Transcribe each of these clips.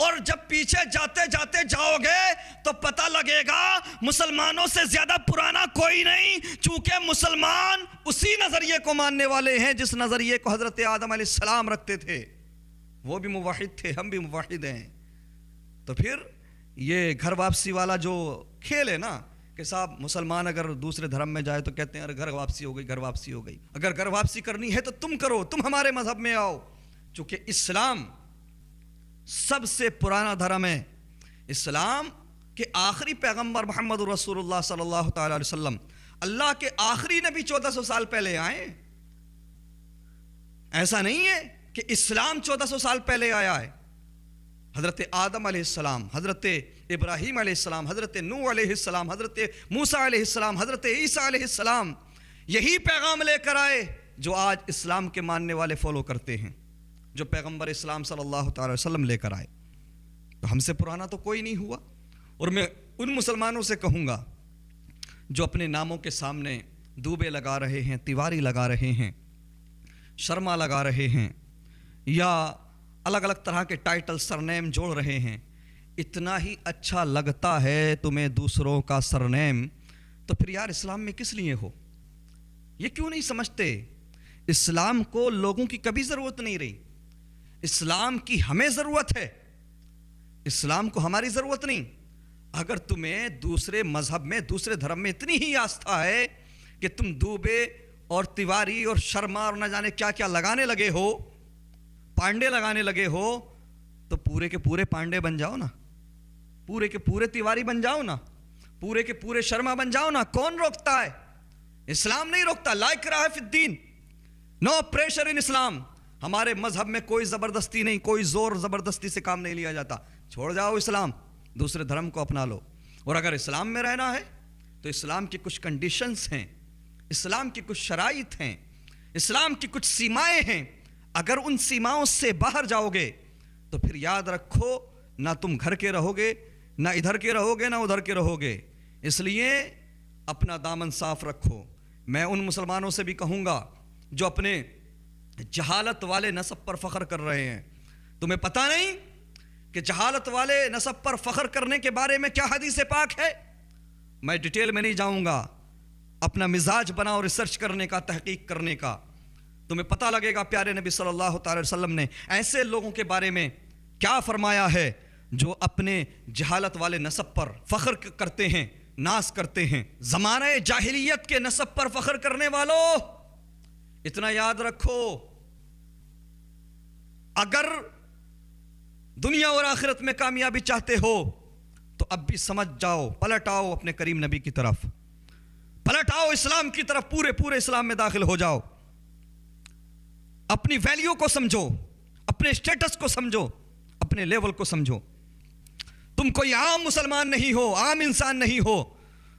اور جب پیچھے جاتے جاتے جاؤ گے تو پتہ لگے گا مسلمانوں سے زیادہ پرانا کوئی نہیں، چونکہ مسلمان اسی نظریے کو ماننے والے ہیں جس نظریے کو حضرت آدم علیہ السلام رکھتے تھے۔ وہ بھی موحد تھے، ہم بھی موحد ہیں۔ تو پھر یہ گھر واپسی والا جو کھیل ہے نا کہ صاحب مسلمان اگر دوسرے دھرم میں جائے تو کہتے ہیں ارے گھر واپسی ہو گئی، گھر واپسی ہو گئی۔ اگر گھر واپسی کرنی ہے تو تم کرو، تم ہمارے مذہب میں آؤ۔ چونکہ اسلام سب سے پرانا دھرم ہے، اسلام کے آخری پیغمبر محمد رسول اللہ صلی اللہ تعالی علیہ وسلم، اللہ کے آخری نبی 1400 سال پہلے آئے۔ ایسا نہیں ہے کہ اسلام 1400 سال پہلے آیا ہے۔ حضرت آدم علیہ السلام، حضرت ابراہیم علیہ السلام، حضرت نوح علیہ السلام، حضرت موسیٰ علیہ السلام، حضرت عیسیٰ علیہ السلام یہی پیغام لے کر آئے جو آج اسلام کے ماننے والے فالو کرتے ہیں، جو پیغمبر اسلام صلی اللہ تعالی وسلم لے کر آئے۔ تو ہم سے پرانا تو کوئی نہیں ہوا۔ اور میں ان مسلمانوں سے کہوں گا جو اپنے ناموں کے سامنے دوبے لگا رہے ہیں، تیواری لگا رہے ہیں، شرما لگا رہے ہیں، یا الگ الگ طرح کے ٹائٹل سرنیم جوڑ رہے ہیں، اتنا ہی اچھا لگتا ہے تمہیں دوسروں کا سرنیم تو پھر یار اسلام میں کس لیے ہو؟ یہ کیوں نہیں سمجھتے؟ اسلام کو لوگوں کی کبھی ضرورت نہیں رہی، اسلام کی ہمیں ضرورت ہے، اسلام کو ہماری ضرورت نہیں۔ اگر تمہیں دوسرے مذہب میں، دوسرے دھرم میں اتنی ہی آستھا ہے کہ تم دوبے اور تیواری اور شرما اور نہ جانے کیا کیا لگانے لگے ہو، پانڈے لگانے لگے ہو، تو پورے کے پورے پانڈے بن جاؤ نا، پورے کے پورے تیواری بن جاؤ نا، پورے کے پورے شرما بن جاؤ نا۔ کون روکتا ہے؟ اسلام نہیں روکتا۔ لا اکراہ فی الدین، نو پریشر ان اسلام۔ ہمارے مذہب میں کوئی زبردستی نہیں، کوئی زور زبردستی سے کام نہیں لیا جاتا۔ چھوڑ جاؤ اسلام، دوسرے دھرم کو اپنا لو۔ اور اگر اسلام میں رہنا ہے تو اسلام کی کچھ کنڈیشنز ہیں، اسلام کی کچھ شرائط ہیں، اسلام کی کچھ سیمائیں ہیں۔ اگر ان سیماؤں سے باہر جاؤ گے تو پھر یاد رکھو نہ تم گھر کے رہو گے، نہ ادھر کے رہو گے، نہ ادھر کے رہو گے۔ اس لیے اپنا دامن صاف رکھو۔ میں ان مسلمانوں سے بھی کہوں گا جو اپنے جہالت والے نسب پر فخر کر رہے ہیں، تمہیں پتہ نہیں کہ جہالت والے نسب پر فخر کرنے کے بارے میں کیا حدیث پاک ہے؟ میں ڈیٹیل میں نہیں جاؤں گا، اپنا مزاج بناؤ ریسرچ کرنے کا، تحقیق کرنے کا، تمہیں پتہ لگے گا پیارے نبی صلی اللہ تعالی وسلم نے ایسے لوگوں کے بارے میں کیا فرمایا ہے جو اپنے جہالت والے نسب پر فخر کرتے ہیں، ناز کرتے ہیں۔ زمانہ جاہلیت کے نسب پر فخر کرنے والوں، اتنا یاد رکھو، اگر دنیا اور آخرت میں کامیابی چاہتے ہو تو اب بھی سمجھ جاؤ، پلٹ آؤ اپنے کریم نبی کی طرف، پلٹ آؤ اسلام کی طرف، پورے اسلام میں داخل ہو جاؤ۔ اپنی ویلیو کو سمجھو، اپنے اسٹیٹس کو سمجھو، اپنے لیول کو سمجھو۔ تم کوئی عام مسلمان نہیں ہو، عام انسان نہیں ہو،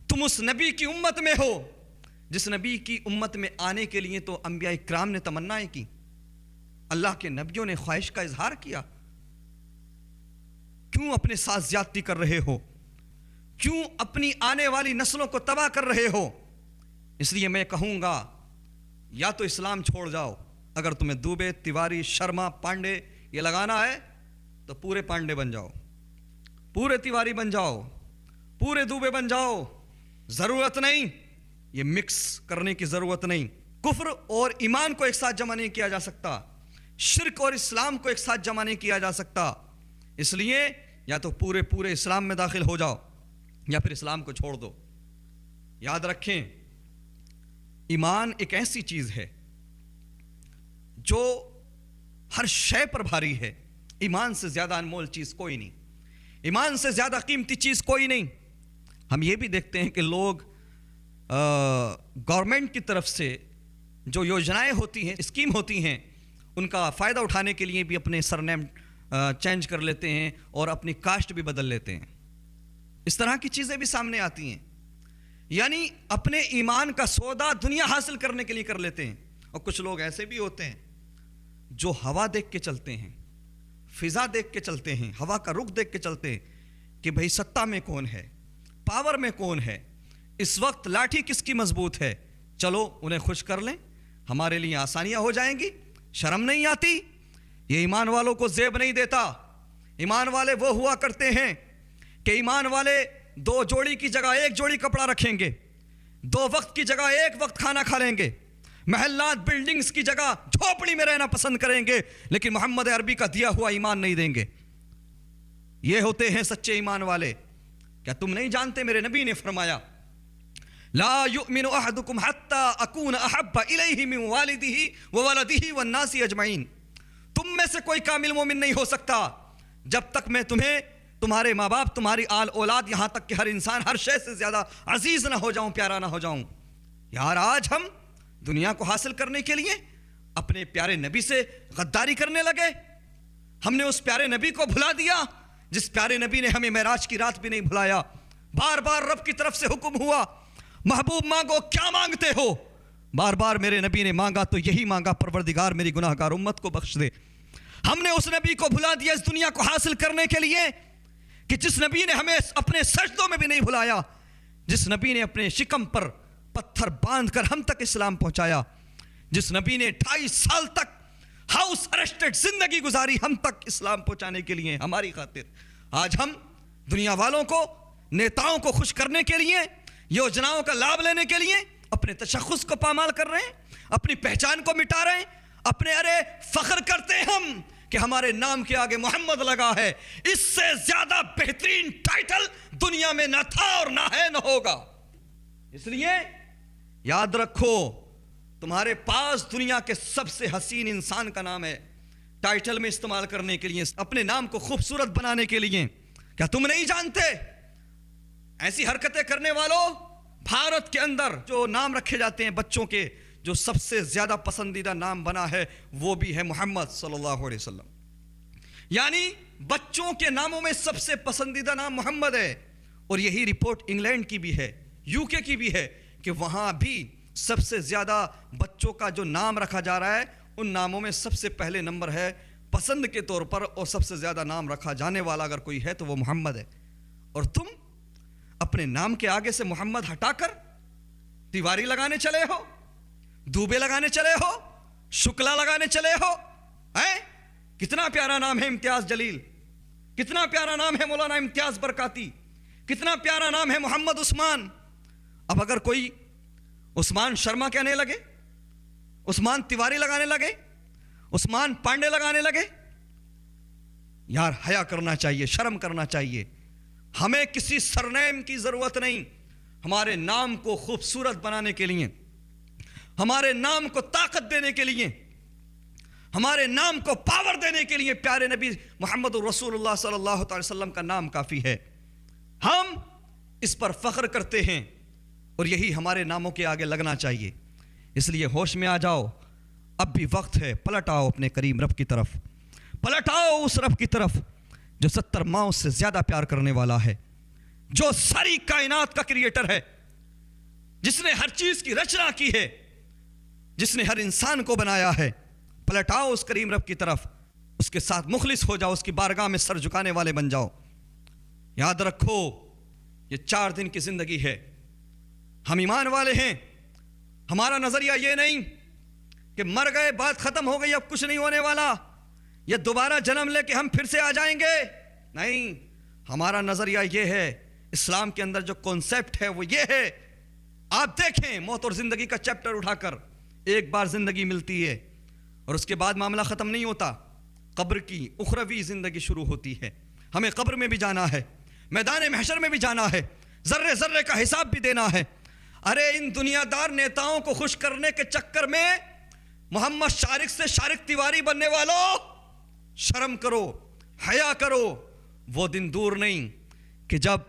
تم اس نبی کی امت میں ہو جس نبی کی امت میں آنے کے لیے تو انبیاء کرام نے تمنائیں کی، اللہ کے نبیوں نے خواہش کا اظہار کیا۔ کیوں اپنے ساتھ زیادتی کر رہے ہو؟ کیوں اپنی آنے والی نسلوں کو تباہ کر رہے ہو؟ اس لیے میں کہوں گا یا تو اسلام چھوڑ جاؤ، اگر تمہیں دوبے، تیواری، شرما، پانڈے یہ لگانا ہے تو پورے پانڈے بن جاؤ، پورے تیواری بن جاؤ، پورے دوبے بن جاؤ۔ ضرورت نہیں یہ مکس کرنے کی، ضرورت نہیں۔ کفر اور ایمان کو ایک ساتھ جمع نہیں کیا جا سکتا، شرک اور اسلام کو ایک ساتھ جمع نہیں کیا جا سکتا۔ اس لیے یا تو پورے اسلام میں داخل ہو جاؤ یا پھر اسلام کو چھوڑ دو۔ یاد رکھیں، ایمان ایک ایسی چیز ہے جو ہر شے پر بھاری ہے۔ ایمان سے زیادہ انمول چیز کوئی نہیں، ایمان سے زیادہ قیمتی چیز کوئی نہیں۔ ہم یہ بھی دیکھتے ہیں کہ لوگ گورنمنٹ کی طرف سے جو یوجنائیں ہوتی ہیں، اسکیم ہوتی ہیں، ان کا فائدہ اٹھانے کے لیے بھی اپنے سرنیم چینج کر لیتے ہیں اور اپنی کاسٹ بھی بدل لیتے ہیں۔ اس طرح کی چیزیں بھی سامنے آتی ہیں، یعنی اپنے ایمان کا سودا دنیا حاصل کرنے کے لیے کر لیتے ہیں۔ اور کچھ لوگ ایسے بھی ہوتے ہیں جو ہوا دیکھ کے چلتے ہیں، فضا دیکھ کے چلتے ہیں، ہوا کا رخ دیکھ کے چلتے ہیں کہ بھئی سطح میں کون ہے، پاور میں کون ہے، اس وقت لاٹھی کس کی مضبوط ہے، چلو انہیں خوش کر لیں، ہمارے لیے آسانیاں ہو جائیں گی۔ شرم نہیں آتی؟ یہ ایمان والوں کو زیب نہیں دیتا، ایمان والے وہ ہوا کرتے ہیں کہ ایمان والے 2 جوڑی کی جگہ 1 جوڑی کپڑا رکھیں گے، 2 وقت کی جگہ 1 وقت کھانا کھا لیں گے، محلات بلڈنگز کی جگہ جھوپڑی میں رہنا پسند کریں گے، لیکن محمد عربی کا دیا ہوا ایمان نہیں دیں گے۔ یہ ہوتے ہیں سچے ایمان والے۔ کیا تم نہیں جانتے میرے نبی نے فرمایا لا یؤمن احدکم حتی اکون احب الیہ من والدہ وولدہ والناس اجمعین، تم میں سے کوئی کامل مومن نہیں ہو سکتا جب تک میں تمہیں، تمہارے ماں باپ، تمہاری آل اولاد، یہاں تک کہ ہر انسان، ہر شے سے زیادہ عزیز نہ ہو جاؤں، پیارا نہ ہو جاؤں۔ یار آج ہم دنیا کو حاصل کرنے کے لیے اپنے پیارے نبی سے غداری کرنے لگے۔ ہم نے اس پیارے نبی کو بھلا دیا جس پیارے نبی نے ہمیں معراج کی رات بھی نہیں بھلایا۔ بار بار رب کی طرف سے حکم ہوا محبوب مانگو، کیا مانگتے ہو؟ بار بار میرے نبی نے مانگا تو یہی مانگا پروردگار میری گناہ گار امت کو بخش دے۔ ہم نے اس نبی کو بھلا دیا اس دنیا کو حاصل کرنے کے لیے کہ جس نبی نے ہمیں اپنے سجدوں میں بھی نہیں بھلایا، جس نبی نے اپنے شکم پر پتھر باندھ کر ہم تک اسلام پہنچایا، جس نبی نے 2.5 سال تک ہاؤس ارسٹڈ زندگی گزاری ہم تک اسلام پہنچانے کے لیے، ہماری خاطر آج ہم دنیا والوں کو، نیتاؤں کو خوش کرنے کے لیے، یوجناؤں کا لابھ لینے کے لیے اپنے تشخص کو پامال کر رہے ہیں، اپنی پہچان کو مٹا رہے ہیں، اپنے فخر کرتے ہیں ہم کہ ہمارے نام کے آگے محمد لگا ہے۔ اس سے زیادہ بہترین ٹائٹل دنیا میں نہ تھا اور نہ ہے، نہ ہوگا۔ اس لیے یاد رکھو تمہارے پاس دنیا کے سب سے حسین انسان کا نام ہے، ٹائٹل میں استعمال کرنے کے لیے، اپنے نام کو خوبصورت بنانے کے لیے۔ کیا تم نہیں جانتے ایسی حرکتیں کرنے والوں بھارت کے اندر جو نام رکھے جاتے ہیں بچوں کے، جو سب سے زیادہ پسندیدہ نام بنا ہے وہ بھی ہے محمد صلی اللہ علیہ وسلم۔ یعنی بچوں کے ناموں میں سب سے پسندیدہ نام محمد ہے، اور یہی رپورٹ انگلینڈ کی بھی ہے، UK کی بھی ہے، کہ وہاں بھی سب سے زیادہ بچوں کا جو نام رکھا جا رہا ہے ان ناموں میں سب سے پہلے نمبر ہے پسند کے طور پر، اور سب سے زیادہ نام رکھا جانے والا اگر کوئی ہے تو وہ محمد ہے۔ اور تم اپنے نام کے آگے سے محمد ہٹا کر تیواری لگانے چلے ہو، دوبے لگانے چلے ہو، شکلا لگانے چلے ہو۔ کتنا پیارا نام ہے امتیاز جلیل، کتنا پیارا نام ہے مولانا امتیاز برکاتی، کتنا پیارا نام ہے محمد عثمان۔ اب اگر کوئی عثمان شرما کہنے لگے، عثمان تیواری لگانے لگے، عثمان پانڈے لگانے لگے، یار حیا کرنا چاہیے، شرم کرنا چاہیے۔ ہمیں کسی سرنیم کی ضرورت نہیں، ہمارے نام کو خوبصورت بنانے کے لیے، ہمارے نام کو طاقت دینے کے لیے، ہمارے نام کو پاور دینے کے لیے پیارے نبی محمد رسول اللہ صلی اللہ علیہ وسلم کا نام کافی ہے۔ ہم اس پر فخر کرتے ہیں اور یہی ہمارے ناموں کے آگے لگنا چاہیے۔ اس لیے ہوش میں آ جاؤ، اب بھی وقت ہے، پلٹ آؤ اپنے کریم رب کی طرف، پلٹ آؤ اس رب کی طرف جو 70 ماؤں سے زیادہ پیار کرنے والا ہے، جو ساری کائنات کا کریٹر ہے، جس نے ہر چیز کی رچنا کی ہے، جس نے ہر انسان کو بنایا ہے۔ پلٹ آؤ اس کریم رب کی طرف، اس کے ساتھ مخلص ہو جاؤ، اس کی بارگاہ میں سر جھکانے والے بن جاؤ۔ یاد رکھو یہ 4 دن کی زندگی ہے، ہم ایمان والے ہیں، ہمارا نظریہ یہ نہیں کہ مر گئے بات ختم ہو گئی اب کچھ نہیں ہونے والا، یا دوبارہ جنم لے کے ہم پھر سے آ جائیں گے، نہیں۔ ہمارا نظریہ یہ ہے، اسلام کے اندر جو کانسیپٹ ہے وہ یہ ہے، آپ دیکھیں موت اور زندگی کا چیپٹر اٹھا کر، ایک بار زندگی ملتی ہے اور اس کے بعد معاملہ ختم نہیں ہوتا، قبر کی اخروی زندگی شروع ہوتی ہے۔ ہمیں قبر میں بھی جانا ہے، میدان محشر میں بھی جانا ہے، ذرے ذرے کا حساب بھی دینا ہے۔ ارے ان دنیا دار نیتاؤں کو خوش کرنے کے چکر میں محمد شارق سے شارق تیواری بننے والوں شرم کرو، حیا کرو۔ وہ دن دور نہیں کہ جب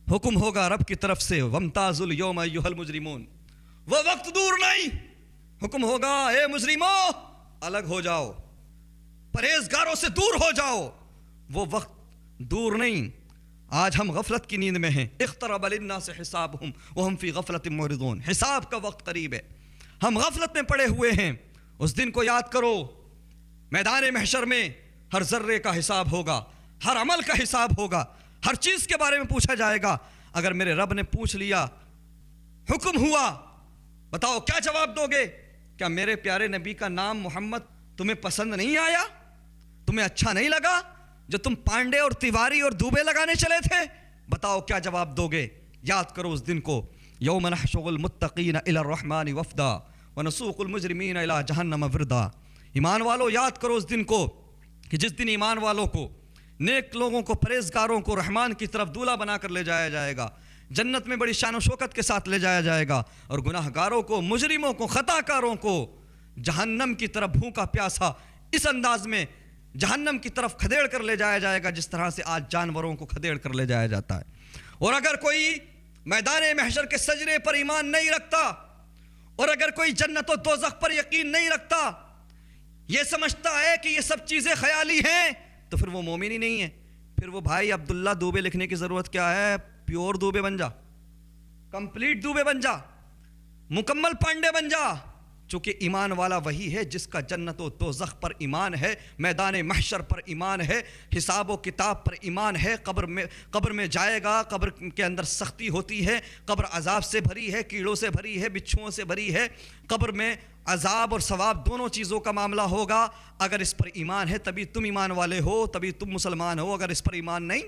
حکم ہوگا رب کی طرف سے وامتازوا اليوم ایھا المجرمون، وہ وقت دور نہیں، حکم ہوگا اے مجرموں الگ ہو جاؤ، پرہیزگاروں سے دور ہو جاؤ، وہ وقت دور نہیں۔ آج ہم غفلت کی نیند میں ہیں، اقترب للناس حسابهم وهم فی غفلۃ معرضون، حساب کا وقت قریب ہے، ہم غفلت میں پڑے ہوئے ہیں۔ اس دن کو یاد کرو، میدان محشر میں ہر ذرے کا حساب ہوگا، ہر عمل کا حساب ہوگا، ہر چیز کے بارے میں پوچھا جائے گا۔ اگر میرے رب نے پوچھ لیا، حکم ہوا، بتاؤ کیا جواب دو گے؟ کیا میرے پیارے نبی کا نام محمد تمہیں پسند نہیں آیا؟ تمہیں اچھا نہیں لگا؟ جو تم پانڈے اور تیواری اور دوبے لگانے چلے تھے، بتاؤ کیا جواب دو گے؟ یاد کرو اس دن کو، یوم نحشر المتقین الی الرحمن وفدا ونسوق المجرمین الی جہنم وردا۔ ایمان والو یاد کرو اس دن کو کہ جس دن ایمان والوں کو، نیک لوگوں کو، پرہیزگاروں کو رحمان کی طرف دولہا بنا کر لے جایا جائے گا، جنت میں بڑی شان و شوکت کے ساتھ لے جایا جائے گا، اور گناہ گاروں کو، مجرموں کو، خطا کاروں کو جہنم کی طرف بھوکا پیاسا اس انداز میں جہنم کی طرف کھدیڑ کر لے جایا جائے گا جس طرح سے آج جانوروں کو کھدیڑ کر لے جایا جاتا ہے۔ اور اگر کوئی میدان محشر کے سجرے پر ایمان نہیں رکھتا، اور اگر کوئی جنت و دوزخ پر یقین نہیں رکھتا، یہ سمجھتا ہے کہ یہ سب چیزیں خیالی ہیں، تو پھر وہ مومن ہی نہیں ہے۔ پھر وہ بھائی عبداللہ دوبے لکھنے کی ضرورت کیا ہے؟ پیور دوبے بن جا، کمپلیٹ دوبے بن جا، مکمل پانڈے بن جا، چونکہ ایمان والا وہی ہے جس کا جنت و دوزخ پر ایمان ہے، میدان محشر پر ایمان ہے، حساب و کتاب پر ایمان ہے، قبر میں جائے گا، قبر کے اندر سختی ہوتی ہے، قبر عذاب سے بھری ہے، کیڑوں سے بھری ہے، بچھوؤں سے بھری ہے، قبر میں عذاب اور ثواب دونوں چیزوں کا معاملہ ہوگا۔ اگر اس پر ایمان ہے تبھی تم ایمان والے ہو، تبھی تم مسلمان ہو، اگر اس پر ایمان نہیں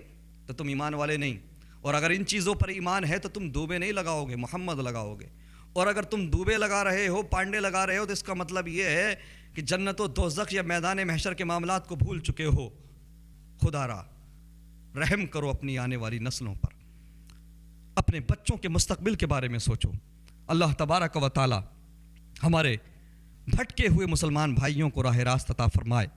تو تم ایمان والے نہیں۔ اور اگر ان چیزوں پر ایمان ہے تو تم دوبے نہیں لگاؤ گے، محمد لگاؤ گے۔ اور اگر تم دوبے لگا رہے ہو، پانڈے لگا رہے ہو، تو اس کا مطلب یہ ہے کہ جنت و دوزخ یا میدان محشر کے معاملات کو بھول چکے ہو۔ خدا را رحم کرو اپنی آنے والی نسلوں پر، اپنے بچوں کے مستقبل کے بارے میں سوچو۔ اللہ تبارک و تعالی ہمارے بھٹکے ہوئے مسلمان بھائیوں کو راہ راست عطا فرمائے۔